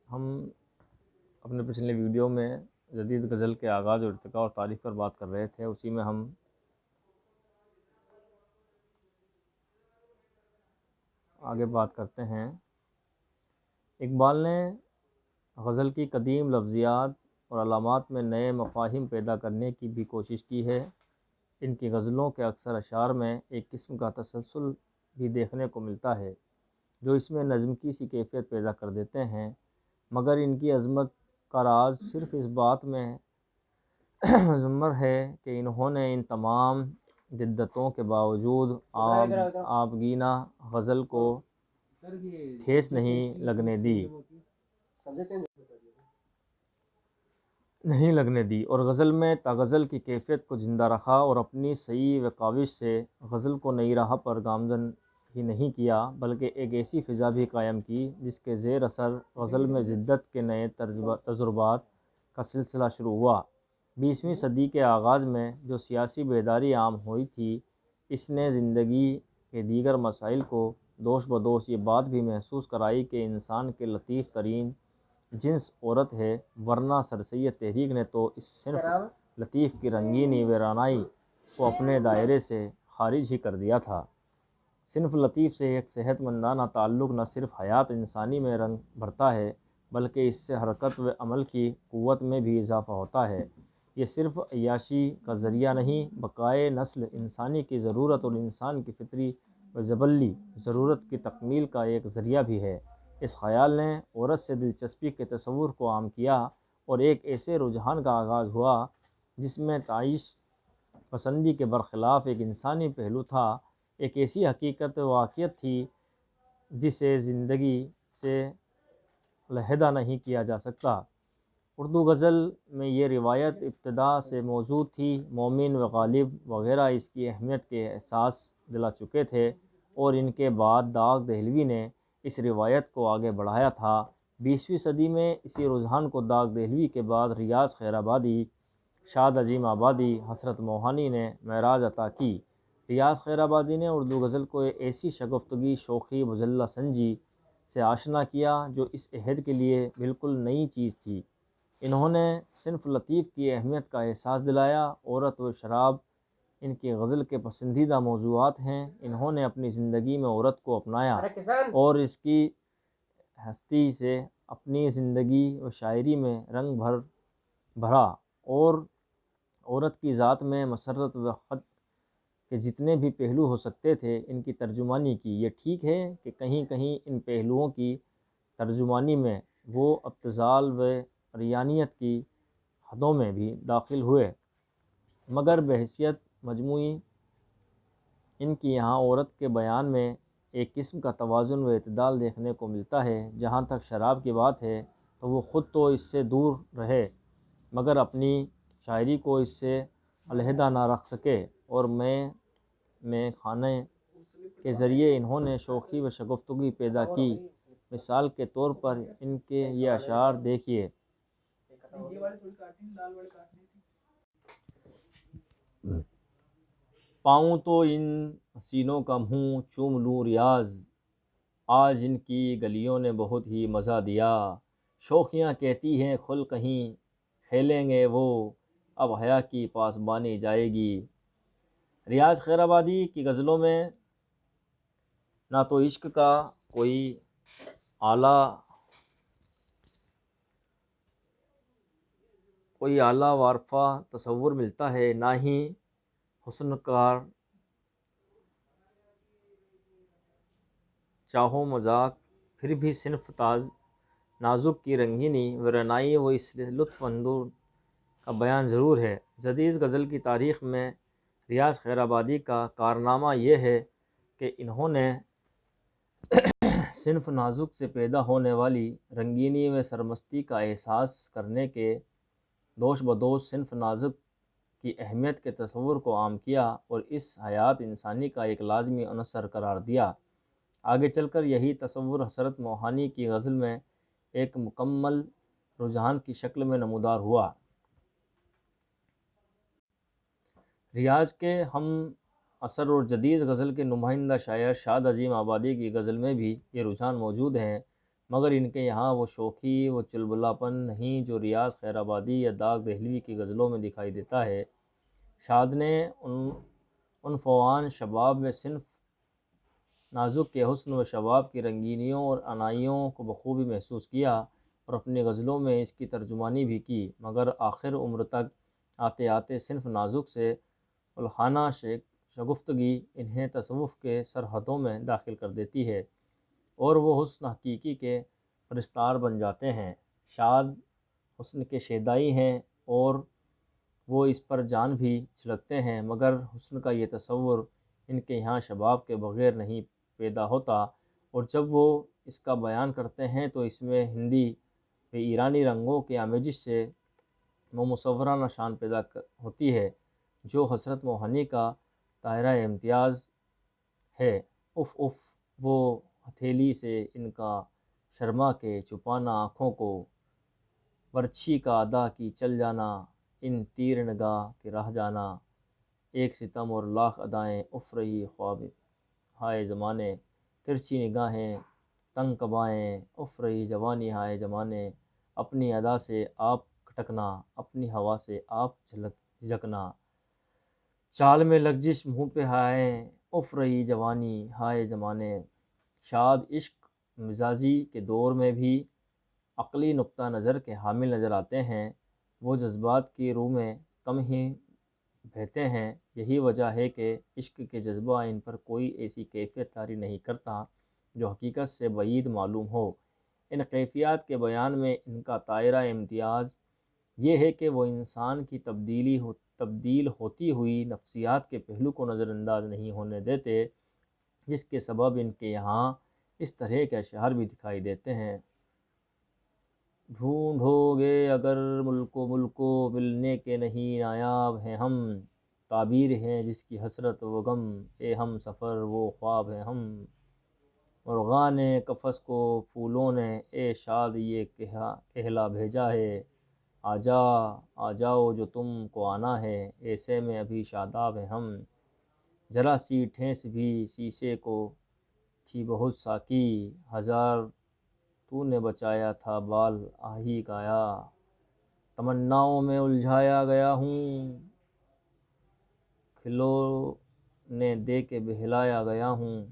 ہم اپنے پچھلے ویڈیو میں جدید غزل کے آغاز اور ارتقاء اور تاریخ پر بات کر رہے تھے، اسی میں ہم آگے بات کرتے ہیں۔ اقبال نے غزل کی قدیم لفظیات اور علامات میں نئے مفاہیم پیدا کرنے کی بھی کوشش کی ہے۔ ان کی غزلوں کے اکثر اشعار میں ایک قسم کا تسلسل بھی دیکھنے کو ملتا ہے جو اس میں نظم کی سی کیفیت پیدا کر دیتے ہیں، مگر ان کی عظمت کا راز صرف اس بات میں مضمر ہے کہ انہوں نے ان تمام جدتوں کے باوجود آبگینہ غزل کو ٹھیس نہیں لگنے دی اور غزل میں غزل کی کیفیت کو زندہ رکھا اور اپنی صحیح و کاوش سے غزل کو نئی راہ پر گامزن ہی نہیں کیا بلکہ ایک ایسی فضا بھی قائم کی جس کے زیر اثر غزل میں جدت کے نئے تجربات کا سلسلہ شروع ہوا۔ 20ویں صدی کے آغاز میں جو سیاسی بیداری عام ہوئی تھی، اس نے زندگی کے دیگر مسائل کو دوش بدوش یہ بات بھی محسوس کرائی کہ انسان کے لطیف ترین جنس عورت ہے، ورنہ سر سید تحریک نے تو اس صنف لطیف کی رنگینی ویرانائی کو اپنے دائرے سے خارج ہی کر دیا تھا۔ صنف لطیف سے ایک صحت مندانہ تعلق نہ صرف حیات انسانی میں رنگ بھرتا ہے بلکہ اس سے حرکت و عمل کی قوت میں بھی اضافہ ہوتا ہے۔ یہ صرف عیاشی کا ذریعہ نہیں، بقائے نسل انسانی کی ضرورت اور انسان کی فطری و جبلی ضرورت کی تکمیل کا ایک ذریعہ بھی ہے۔ اس خیال نے عورت سے دلچسپی کے تصور کو عام کیا اور ایک ایسے رجحان کا آغاز ہوا جس میں تعیش پسندی کے برخلاف ایک انسانی پہلو تھا، ایک ایسی حقیقت و واقعیت تھی جسے زندگی سے علیحدہ نہیں کیا جا سکتا۔ اردو غزل میں یہ روایت ابتدا سے موجود تھی، مومن و غالب وغیرہ اس کی اہمیت کے احساس دلا چکے تھے اور ان کے بعد داغ دہلوی نے اس روایت کو آگے بڑھایا تھا۔ 20ویں صدی میں اسی رجحان کو داغ دہلوی کے بعد ریاض خیرآبادی، شاد عظیم آبادی، حسرت موہانی نے معراج عطا کی۔ ریاض خیرآبادی نے اردو غزل کو ایسی شگفتگی، شوخی، مجلہ سنجی سے آشنا کیا جو اس عہد کے لیے بالکل نئی چیز تھی۔ انہوں نے صنف لطیف کی اہمیت کا احساس دلایا۔ عورت و شراب ان کی غزل کے پسندیدہ موضوعات ہیں۔ انہوں نے اپنی زندگی میں عورت کو اپنایا اور اس کی ہستی سے اپنی زندگی و شاعری میں رنگ بھرا اور عورت کی ذات میں مسرت و خط کے جتنے بھی پہلو ہو سکتے تھے ان کی ترجمانی کی۔ یہ ٹھیک ہے کہ کہیں کہیں ان پہلوؤں کی ترجمانی میں وہ ابتذال و ریانیت کی حدوں میں بھی داخل ہوئے، مگر بحیثیت مجموعی ان کی یہاں عورت کے بیان میں ایک قسم کا توازن و اعتدال دیکھنے کو ملتا ہے۔ جہاں تک شراب کی بات ہے تو وہ خود تو اس سے دور رہے مگر اپنی شاعری کو اس سے علیحدہ نہ رکھ سکے اور میں خانے کے ذریعے انہوں نے شوخی و شگفتگی پیدا کی۔ مثال کے طور پر ان کے یہ اشعار دیکھیے۔ پاؤں تو ان حسینوں کا منہ چوم لوں ریاض، آج ان کی گلیوں نے بہت ہی مزہ دیا، شوخیاں کہتی ہیں کھل کہیں کھیلیں گے وہ، اب حیا کی پاسبانی جائے گی۔ ریاض خیرآبادی کی غزلوں میں نہ تو عشق کا کوئی اعلیٰ وارفہ تصور ملتا ہے، نہ ہی حسن کار چاہو مذاق، پھر بھی صنف نازک کی رنگینی ویرانائی و اس لطف اندوز کا بیان ضرور ہے۔ جدید غزل کی تاریخ میں ریاض خیرآبادی کا کارنامہ یہ ہے کہ انہوں نے صنف نازک سے پیدا ہونے والی رنگینی و سرمستی کا احساس کرنے کے دوش بدوش صنف نازک کی اہمیت کے تصور کو عام کیا اور اس حیات انسانی کا ایک لازمی عنصر قرار دیا۔ آگے چل کر یہی تصور حسرت موہانی کی غزل میں ایک مکمل رجحان کی شکل میں نمودار ہوا۔ ریاض کے ہم عصر اور جدید غزل کے نمائندہ شاعر شاد عظیم آبادی کی غزل میں بھی یہ رجحان موجود ہیں۔ مگر ان کے یہاں وہ شوخی، وہ چلبلاپن نہیں جو ریاض، خیر آبادی یا داغ دہلوی کی غزلوں میں دکھائی دیتا ہے۔ شاد نے عنفوان شباب میں صنف نازک کے حسن و شباب کی رنگینیوں اور عنائیوں کو بخوبی محسوس کیا اور اپنی غزلوں میں اس کی ترجمانی بھی کی، مگر آخر عمر تک آتے آتے صنف نازک سے الحانہ شگفتگی انہیں تصوف کے سرحدوں میں داخل کر دیتی ہے اور وہ حسن حقیقی کے پرستار بن جاتے ہیں۔ شاد حسن کے شیدائی ہیں اور وہ اس پر جان بھی چھڑکتے ہیں، مگر حسن کا یہ تصور ان کے یہاں شباب کے بغیر نہیں پیدا ہوتا، اور جب وہ اس کا بیان کرتے ہیں تو اس میں ہندی و ایرانی رنگوں کے آمیزش سے وہ مصورانہ شان پیدا ہوتی ہے جو حسرت موہنی کا دائرہ امتیاز ہے۔ اف اف وہ ہتھیلی سے ان کا شرما کے چھپانا آنکھوں کو، برچھی کا ادا کی چل جانا، ان تیر نگاہ کے رہ جانا، ایک ستم اور لاکھ ادائیں، اف رہی خواب ہائے زمانے، ترچھی نگاہیں، تنگ قبائیں، اف رہی جوانی ہائے زمانے، اپنی ادا سے آپ کھٹکنا، اپنی ہوا سے آپ جھجکنا، چال میں لغزش منہ پہ ہائے، اف رہی جوانی ہائے زمانے۔ شاد عشق مزاجی کے دور میں بھی عقلی نقطہ نظر کے حامل نظر آتے ہیں، وہ جذبات کی رو میں کم ہی بہتے ہیں۔ یہی وجہ ہے کہ عشق کے جذبہ ان پر کوئی ایسی کیفیت طاری نہیں کرتا جو حقیقت سے بعید معلوم ہو۔ ان کیفیات کے بیان میں ان کا دائرہ امتیاز یہ ہے کہ وہ انسان کی تبدیل ہوتی ہوئی نفسیات کے پہلو کو نظر انداز نہیں ہونے دیتے، جس کے سبب ان کے یہاں اس طرح کے اشعار بھی دکھائی دیتے ہیں۔ ڈھونڈو گے اگر ملک و ملنے کے نہیں نایاب ہیں ہم، تعبیر ہیں جس کی حسرت و غم، اے ہم سفر وہ خواب ہیں ہم، مرغان قفس کو پھولوں نے اے شاد یہ کہلا بھیجا ہے، آ جاؤ جو تم کو آنا ہے، ایسے میں ابھی شاداب ہیں ہم، ذرا سی ٹھیس بھی شیشے کو تھی بہت ساکی، ہزار تو نے بچایا تھا بال آہی گایا، تمناؤں میں الجھایا گیا ہوں، کھلونے دے کے بہلایا گیا ہوں،